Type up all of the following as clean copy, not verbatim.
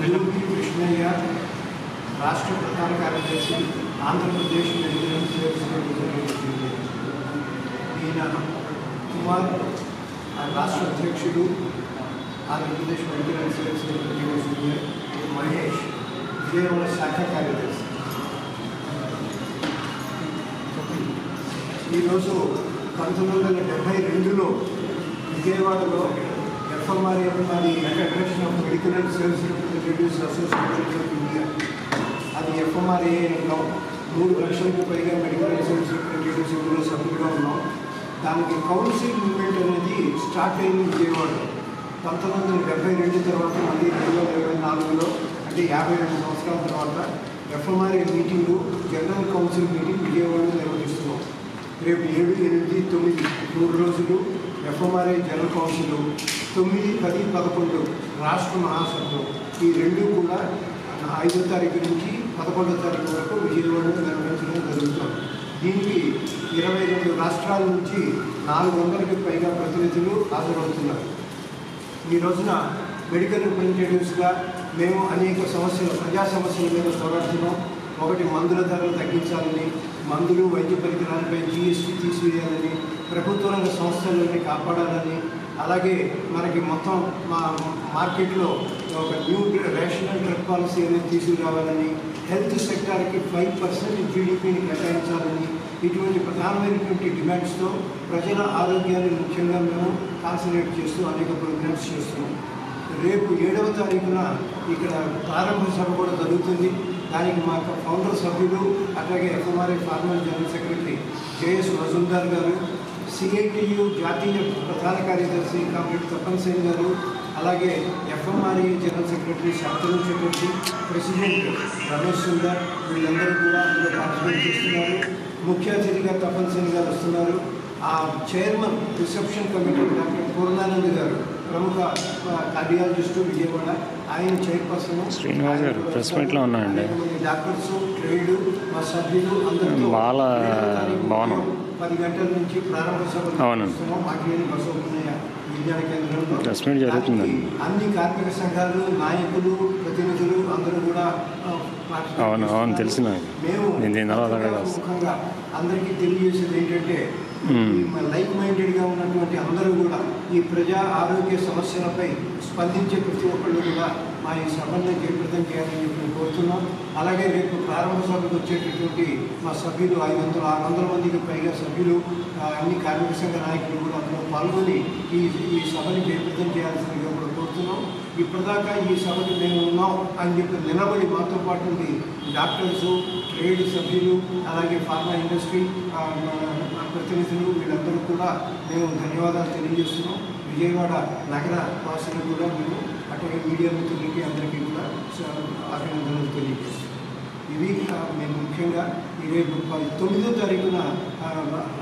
UP Krishnaiah, రాష్ట్ర ప్రధాన కార్యదర్శి, ఆంధ్రప్రదేశ్ మెడికల్ సర్వీసెస్. ఈయన కుమార్, రాష్ట్ర అధ్యక్షుడు, ఆంధ్రప్రదేశ్ మెడికల్ సర్వీసెస్. మహేష్, విజయవాడ శాఖ కార్యదర్శి. ఈరోజు 1972లో విజయవాడలో FMRA, అది federation of medical and service representatives association of India, అది FMRA లో 3 లక్షలకు పైగా మెడికల్ అండ్ సర్వీస్ రిప్రజెంటేటివ్స్ ఇందులో సభ్యులుగా ఉన్నాం. దానికి కౌన్సిల్ మూవ్మెంట్ అనేది స్టార్ట్ అయింది విజయవాడలో 1972 తర్వాత. మళ్ళీ 2024లో అంటే 52 సంవత్సరాల తర్వాత FMRA meeting, general council meeting విజయవాడలో నిర్వహిస్తున్నాం. రేపు 7, 8, 9 3 రోజులు FMRA జనరల్ కౌన్సిల్, 9, 10, 11 రాష్ట్ర మహాసభలు. ఈ రెండు కూడా 5వ తారీఖు నుంచి 11వ తారీఖు వరకు విజయవాడలో నిర్వహించడం జరుగుతుంది. దీనికి 22 రాష్ట్రాల నుంచి 400కి పైగా ప్రతినిధులు హాజరవుతున్నారు. ఈ రోజున మెడికల్ రిప్రజెంటేటివ్స్గా మేము అనేక సమస్యలు, ప్రజా సమస్యల మీద పోరాడుతున్నాం. ఒకటి, మందుల ధరలు తగ్గించాలని, మందులు వైద్య పరికరాలపై GST తీసివేయాలని, ప్రభుత్వ రంగ సంస్థలని కాపాడాలని, అలాగే మనకి మొత్తం మార్కెట్లో ఒక న్యూ రేషనల్ డ్రగ్ పాలసీ అనేది తీసుకురావాలని, హెల్త్ సెక్టార్కి 5% GDPని కేటాయించాలని, ఇటువంటి ప్రధానమైనటువంటి డిమాండ్స్తో ప్రజల ఆరోగ్యాన్ని ముఖ్యంగా మేము కాన్సన్ట్రేట్ చేస్తూ అనేక ప్రోగ్రామ్స్ చేస్తున్నాం. రేపు 7వ తారీఖున ఇక్కడ ప్రారంభ సభ కూడా జరుగుతుంది. దానికి మా ఫౌండర్ సభ్యులు, అట్లాగే FMRA former general secretary JS Majumdar గారు, CITU జాతీయ ప్రధాన కార్యదర్శి కామ్రేడ్ తపన్ సింగ్ గారు, అలాగే FMRA general secretary Shantanu Chatterjee, president Ramesh Sundar, వీళ్ళందరూ కూడా అందులో పార్టిసిపేట్ చేస్తున్నారు. ముఖ్య అతిథిగా తపన్ సింగ్ గారు వస్తున్నారు. ఆ చైర్మన్ రిసెప్షన్ కమిటీ డాక్టర్ పూర్ణానంద్ గారు, ప్రముఖ కార్డియాలజిస్టు విజయవాడ, ఆయన చైర్పర్సన్. శ్రీనివాస్ గారు ప్రెస్ మీట్లో ఉన్నాయండి. డాక్టర్స్, ట్రేడ్, మా సభ్యులు అందరితో 10 గంటల నుంచి ప్రారంభ సభలు మాకేది బసవన్నయ్య విజ్ఞాన కేంద్రంలో ప్రెస్ మీట్ జరుగుతుందండి. అన్ని కార్మిక సంఘాలు, నాయకులు, ప్రతినిధులు అందరూ కూడా అవును తెలిసిన మేము ముఖంగా అందరికీ తెలియజేసేది ఏంటంటే, లైక్ మైండెడ్గా ఉన్నటువంటి అందరూ కూడా ఈ ప్రజా ఆరోగ్య సమస్యలపై స్పందించే ప్రతి ఒక్కళ్ళు కూడా మా ఈ సభను జయప్రదం చేయాలని చెప్పి కోరుతున్నాం. అలాగే రేపు ప్రారంభ సభకు వచ్చేటటువంటి మా సభ్యులు 500-600 మందికి పైగా సభ్యులు, అన్ని కార్మిక సంఘ నాయకులు కూడా అందులో పాల్గొని ఈ సభని జయప్రదం చేయాల్సిందిగా కూడా కోరుతున్నాం. ఇప్పటిదాకా ఈ సభకి మేము ఉన్నాం అని చెప్పి నిలబడి మాతో పాటు ఉంది డాక్టర్సు, ట్రేడ్ సభ్యులు, అలాగే ఫార్మా ఇండస్ట్రీ ప్రతినిధులు, వీళ్ళందరూ కూడా మేము ధన్యవాదాలు తెలియజేస్తున్నాం. విజయవాడ నగర వాసులు కూడా మేము, అట్లాగే మీడియా మిత్రులకి అందరికీ కూడా అభినందనలు తెలియజేస్తున్నాం. ఇవి మేము ముఖ్యంగా రేపు 9వ తారీఖున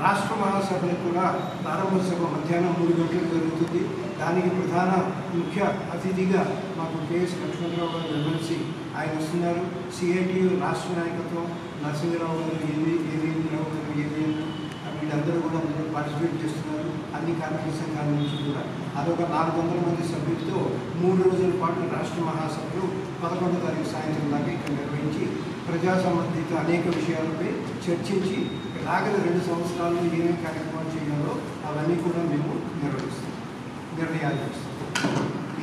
రాష్ట్ర మహాసభలకు కూడా ప్రారంభ సభ మధ్యాహ్నం 3 గంటలకు జరుగుతుంది. దానికి ప్రధాన ముఖ్య అతిథిగా మాకు KS లక్ష్మణరావు గారు MLC ఆయన వస్తున్నారు. CITU రాష్ట్ర నాయకత్వం నరసింహరావు గారు, ఏవీరావు గారు, వీళ్ళందరూ కూడా అందులో పార్టిసిపేట్ చేస్తున్నారు. అన్ని కార్మిక సంఘాల నుంచి కూడా అదొక 400 మంది సభ్యులతో 3 రోజుల పాటు రాష్ట్ర మహాసభలు 11వ తారీఖు సాయంత్రం దాకా ఇక్కడ నిర్వహించి ప్రజా సంబంధిత అనేక విషయాలపై చర్చించి రాగల 2 సంవత్సరాల్లో ఏమేమి కార్యక్రమాలు చేయాలో అవన్నీ కూడా మేము నిర్ణయాలు చేస్తాం.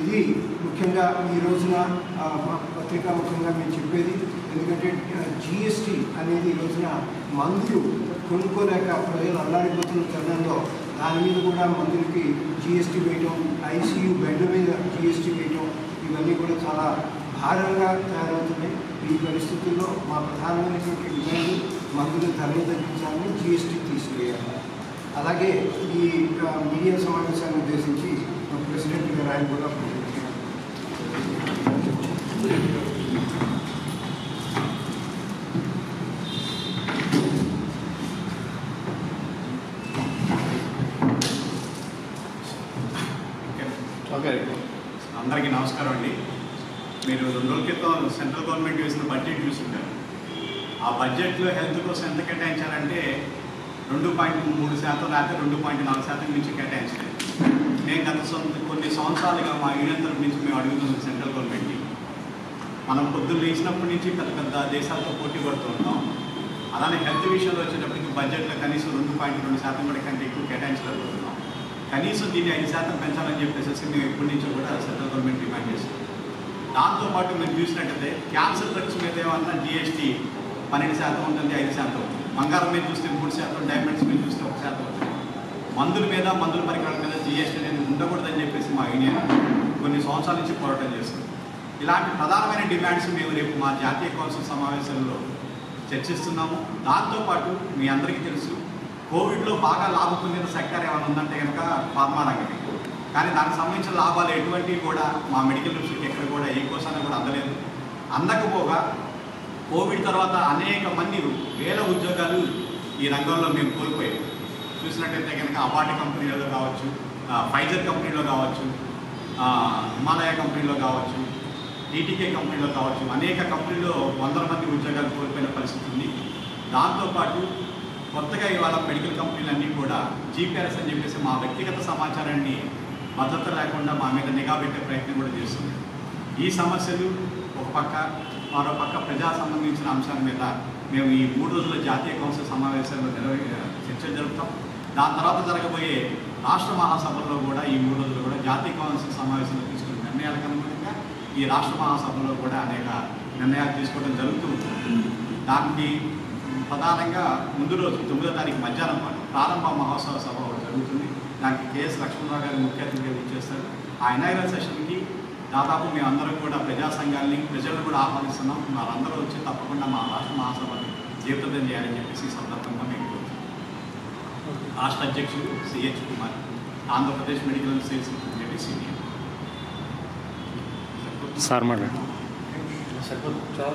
ఇది ముఖ్యంగా ఈ రోజున పత్రికాముఖంగా మేము చెప్పేది. ఎందుకంటే GST అనేది ఈ రోజున మందులు కొనుక్కోలేక ప్రజలు అల్లాడిపోతున్న తరుణంలో దాని మీద కూడా మందులకి GST వేయటం, ICU బెడ్ మీద GST వేయటం, ఇవన్నీ కూడా చాలా భారంగా తయారవుతున్నాయి. ఈ పరిస్థితుల్లో మా ప్రధానమైనటువంటి డిమాండ్ మందుల ధరలు తగ్గించాలని, GST తీసివేయాలి. అలాగే ఈ మీడియా సమావేశాన్ని ఉద్దేశించి ప్రెసిడెంట్ గారు ఆయన కూడా అందరికీ నమస్కారం అండి. మీరు 2 రోజుల క్రితం సెంట్రల్ గవర్నమెంట్ వేసిన బడ్జెట్ చూసుంటారు. ఆ బడ్జెట్లో హెల్త్ కోసం ఎంత కేటాయించారంటే 2.3% లేకపోతే 2.4% నుంచి కేటాయించలేదు. నేను గత కొన్ని సంవత్సరాలుగా మా యూనియన్ తరఫు నుంచి మేము అడుగుతున్నాం సెంట్రల్ గవర్నమెంట్కి మనం పొద్దున్న లేచినప్పటి నుంచి పెద్ద పెద్ద దేశాలతో పోటీ పడుతూ ఉంటాం. అలానే హెల్త్ విషయంలో వచ్చేటప్పటికి బడ్జెట్లో కనీసం 2.2% కూడా కంటే ఎక్కువ కేటాయించలేకపోతున్నాం. కనీసం దీన్ని 5% పెంచాలని చెప్పేసి మేము ఎప్పటి నుంచో కూడా సెంట్రల్ గవర్నమెంట్ డిమాండ్ చేస్తాం. దాంతోపాటు మీరు చూసినట్టయితే క్యాన్సర్ డ్రగ్స్ మీద ఏమన్నా జిఎస్టీ 12% ఉంటుంది, 5% ఉంటుంది. బంగారం మీద చూస్తే 3%, డైమండ్స్ మీద చూస్తే 1% ఉంటుంది. మందుల మీద, మందుల పరికరాల మీద జిఎస్టీ అనేది ఉండకూడదని చెప్పేసి మా యూనియన్ కొన్ని సంవత్సరాల నుంచి పోరాటం చేస్తుంది. ఇలాంటి ప్రధానమైన డిమాండ్స్ మేము రేపు మా జాతీయ కౌన్సిల్ సమావేశంలో చర్చిస్తున్నాము. దాంతోపాటు మీ అందరికీ తెలుసు, కోవిడ్లో బాగా లాభం పొందిన సెక్టర్ ఏమైనా ఉందంటే కనుక ఫార్మా రంగమే. కానీ దానికి సంబంధించిన లాభాలు ఎటువంటివి కూడా మా మెడికల్ రిసర్చ్కి ఎక్కడ కూడా ఏ కోసాన కూడా అందలేదు. అందకపోగా కోవిడ్ తర్వాత అనేక మంది వేల ఉద్యోగాలు ఈ రంగంలో మేము కోల్పోయాం. చూసినట్టయితే కనుక అబాటి కంపెనీలో కావచ్చు, ఫైజర్ కంపెనీలో కావచ్చు, హిమాలయ కంపెనీలో కావచ్చు, టీటీకే కంపెనీలో కావచ్చు, అనేక కంపెనీలో 100 మంది ఉద్యోగాలు కోల్పోయిన పరిస్థితి ఉంది. దాంతోపాటు కొత్తగా ఇవాళ మెడికల్ కంపెనీలన్నీ కూడా జీపీఆర్ఎస్ అని చెప్పేసి మా వ్యక్తిగత సమాచారాన్ని భద్రత లేకుండా మా మీద నిఘా పెట్టే ప్రయత్నం కూడా చేస్తుంది. ఈ సమస్యలు ఒక పక్క, మరో పక్క ప్రజా సంబంధించిన అంశాల మీద మేము ఈ 3 రోజుల జాతీయ కౌన్సిల్ సమావేశాల్లో చర్చలు జరుపుతాం. దాని తర్వాత జరగబోయే రాష్ట్ర మహాసభల్లో కూడా ఈ 3 రోజులు కూడా జాతీయ కౌన్సిల్ సమావేశంలో తీసుకున్న నిర్ణయాలకు అనుగుణంగా ఈ రాష్ట్ర మహాసభలో కూడా అనేక నిర్ణయాలు తీసుకోవడం జరుగుతూ ఉంటుంది. దానికి ప్రధానంగా ముందు రోజు 9వ తారీఖు మధ్యాహ్నం పాటు ప్రారంభ మహోత్సవ సభ జరుగుతుంది. దానికి కేఎస్ లక్ష్మణరావు గారు ముఖ్య అతిథిగా ఇచ్చేస్తారు. ఆ ఇనాగ్రల్ సెషన్కి దాదాపు మేమందరం కూడా ప్రజా సంఘాలని, ప్రజలను కూడా ఆహ్వానిస్తున్నాం. వారందరూ వచ్చి తప్పకుండా మా రాష్ట్ర మహాసభని జయప్రదం చేయాలని చెప్పేసి ఈ సందర్భంగా మేము రాష్ట్ర అధ్యక్షుడు CH Kumar, Andhra Pradesh medical sales representative senior sir మాట్లాడు. చాలా